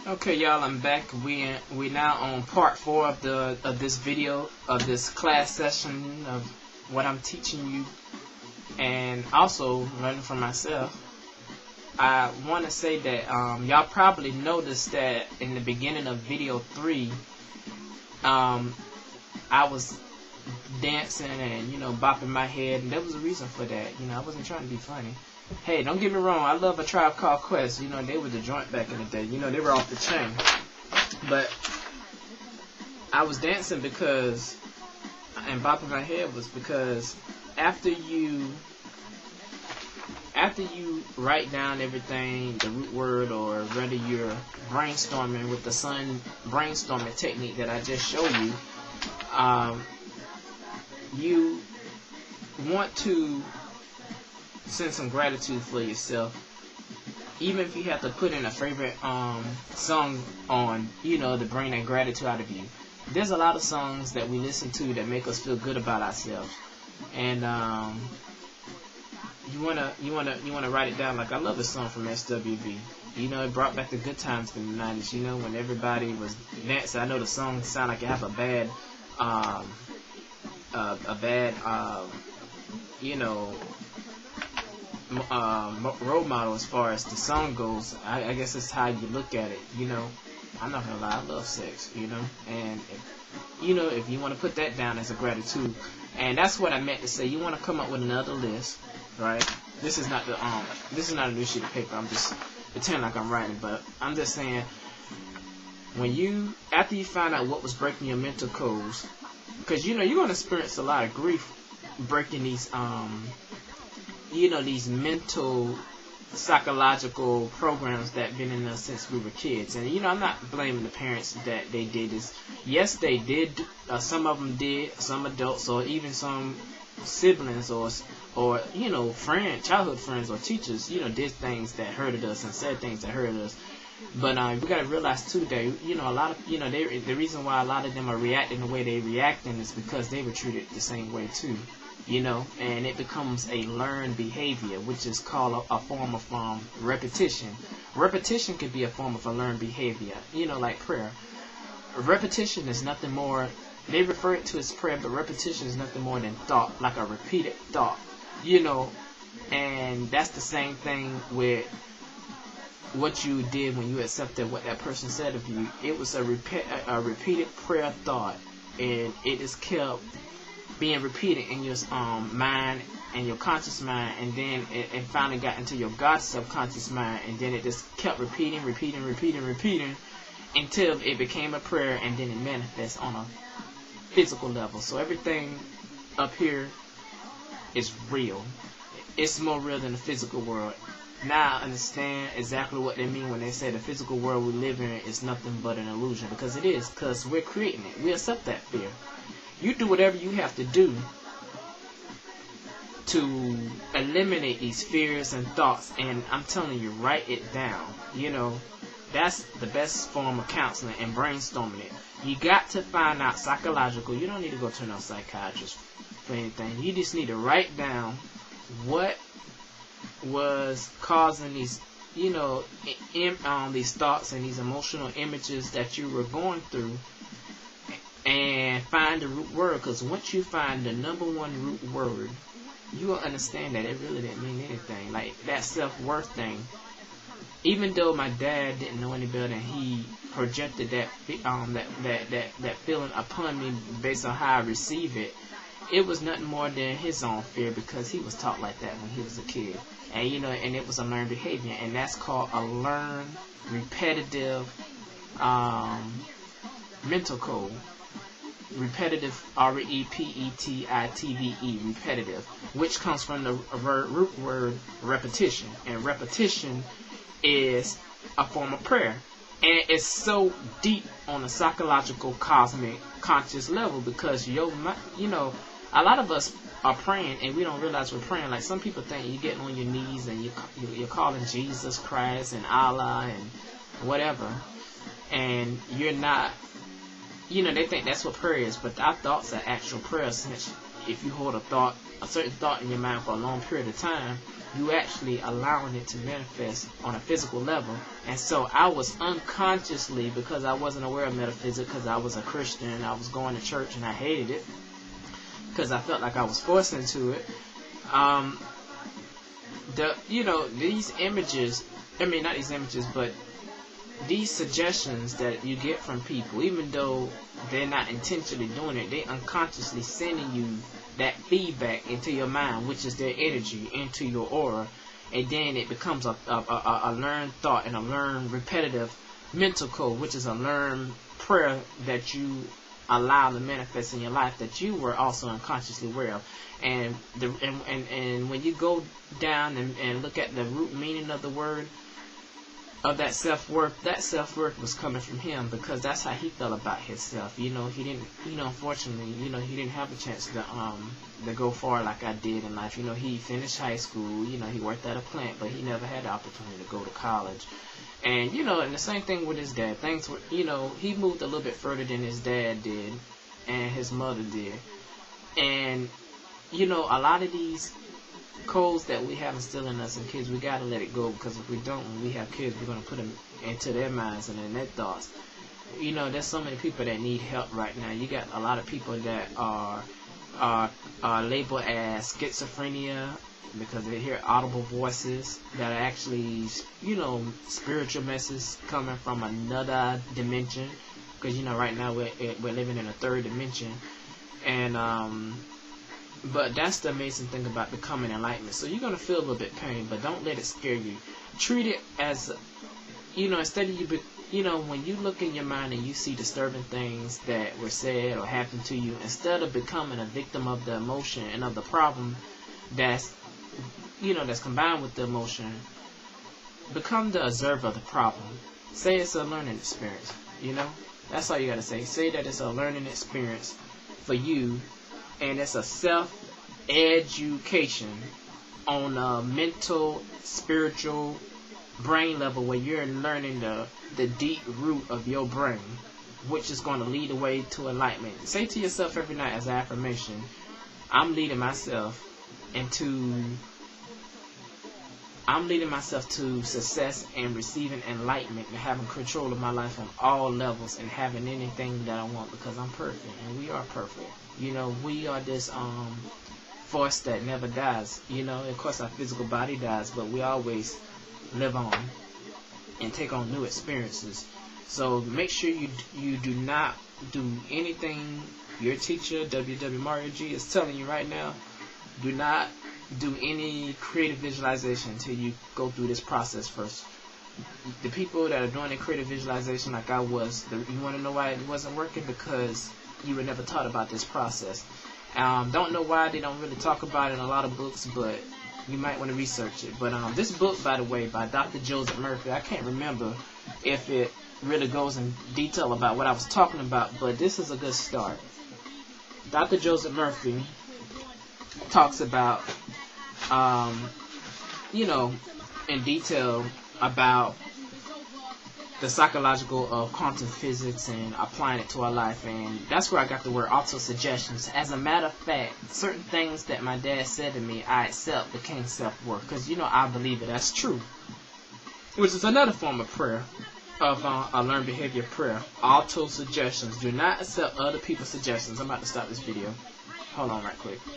Okay, y'all, I'm back. We now on part 4 of this video of this class session of what I'm teaching you, and also learning from myself. I want to say that y'all probably noticed that in the beginning of video 3, I was dancing and bopping my head, and there was a reason for that. I wasn't trying to be funny. Hey, don't get me wrong, I love A Tribe Called Quest. They were the joint back in the day. They were off the chain. But I was dancing because, and bopping my head was because after you write down everything, the root word, or whether you're brainstorming with the sun brainstorming technique that I just showed you, you want to send some gratitude for yourself, even if you have to put in a favorite song on, to bring that gratitude out of you. There's a lot of songs that we listen to that make us feel good about ourselves, and you wanna write it down. Like, I love this song from SWV. It brought back the good times in the 90s. When everybody was dancing. I know the song sound like it have a bad role model as far as the song goes. I guess it's how you look at it. I'm not gonna lie, I love sex. And if you want to put that down as a gratitude, and that's what I meant to say. You want to come up with another list, right? This is not a new sheet of paper. I'm just pretending like I'm writing, but I'm just saying, after you find out what was breaking your mental codes, because you're gonna experience a lot of grief breaking these these mental, psychological programs that been in us since we were kids. And I'm not blaming the parents that they did this. Yes, they did. Some of them did. Some adults, or even some siblings, or childhood friends or teachers, did things that hurted us and said things that hurted us. But we gotta realize too that a lot of the reason why a lot of them are reacting the way they reacting is because they were treated the same way too. And it becomes a learned behavior, which is called a form of repetition. Repetition could be a form of a learned behavior, like prayer. Repetition is nothing more, they refer it to as prayer, but repetition is nothing more than thought, like a repeated thought, and that's the same thing with what you did when you accepted what that person said of you. It was a repeated prayer thought, and it is kept being repeated in your mind and your conscious mind, and then it finally got into your God's subconscious mind, and then it just kept repeating until it became a prayer, and then it manifests on a physical level. So everything up here is real. It's more real than the physical world. Now I understand exactly what they mean when they say the physical world we live in is nothing but an illusion, because it is, because we're creating it. We accept that fear. You do whatever you have to do to eliminate these fears and thoughts, and I'm telling you, write it down. That's the best form of counseling and brainstorming it. You got to find out psychological. You don't need to go to no psychiatrist for anything. You just need to write down what was causing these, these thoughts and these emotional images that you were going through, and find the root word. Because once you find the number one root word, you will understand that it really didn't mean anything. Like that self-worth thing. Even though my dad didn't know any better, and he projected that feeling upon me based on how I receive it, it was nothing more than his own fear, because he was taught like that when he was a kid. And and it was a learned behavior, and that's called a learned, repetitive mental code. Repetitive, R-E-P-E-T-I-T-V-E, repetitive, which comes from the root word repetition. And repetition is a form of prayer. And it's so deep on a psychological, cosmic, conscious level, because a lot of us are praying and we don't realize we're praying. Like, some people think you're getting on your knees and you're calling Jesus Christ and Allah and whatever, and you're not. They think that's what prayer is, but our thoughts are actual prayers. If you hold a certain thought in your mind for a long period of time, you actually allowing it to manifest on a physical level. And so I was unconsciously, because I wasn't aware of metaphysics, because I was a Christian, I was going to church and I hated it because I felt like I was forced into it. These images, not these images, but these suggestions that you get from people, even though they're not intentionally doing it, they unconsciously sending you that feedback into your mind, which is their energy, into your aura, and then it becomes a learned thought and a learned repetitive mental code, which is a learned prayer that you allow to manifest in your life that you were also unconsciously aware of. And when you go down and look at the root meaning of the word, of that self-worth was coming from him, because that's how he felt about himself. He didn't, unfortunately, he didn't have a chance to go far like I did in life. He finished high school, he worked at a plant, but he never had the opportunity to go to college. And, and the same thing with his dad. Things were, he moved a little bit further than his dad did and his mother did. And, a lot of these codes that we have instilled in us and kids, we got to let it go, because if we don't, when we have kids, we're going to put them into their minds and in their thoughts. There's so many people that need help right now. You got a lot of people that are labeled as schizophrenia because they hear audible voices that are actually, spiritual messages coming from another dimension, because, right now we're living in a third dimension. And, but that's the amazing thing about becoming enlightenment. So you're going to feel a little bit pain, but don't let it scare you. Treat it as, instead of when you look in your mind and you see disturbing things that were said or happened to you, instead of becoming a victim of the emotion and of the problem that's combined with the emotion, become the observer of the problem. Say it's a learning experience, That's all you got to say. Say that it's a learning experience for you, and it's a self-education on a mental, spiritual, brain level, where you're learning the deep root of your brain, which is going to lead the way to enlightenment. Say to yourself every night as an affirmation, I'm leading myself to success and receiving enlightenment and having control of my life on all levels and having anything that I want, because I'm perfect, and we are perfect. We are this force that never dies. Of course our physical body dies, but we always live on and take on new experiences. So make sure you do not do anything your teacher, W.W. Mario G, is telling you right now. Do not do any creative visualization until you go through this process first. The people that are doing the creative visualization like I was, you want to know why it wasn't working? Because you were never taught about this process. Don't know why they don't really talk about it in a lot of books, but you might want to research it. But this book, by the way, by Dr. Joseph Murphy, I can't remember if it really goes in detail about what I was talking about, but this is a good start. Dr. Joseph Murphy talks about, in detail about the psychological of quantum physics and applying it to our life, and that's where I got the word auto-suggestions. As a matter of fact, certain things that my dad said to me, I accept became self-worth, because, I believe it, that's true. Which is another form of prayer, of a learned behavior prayer. Auto-suggestions. Do not accept other people's suggestions. I'm about to stop this video. Hold on right quick.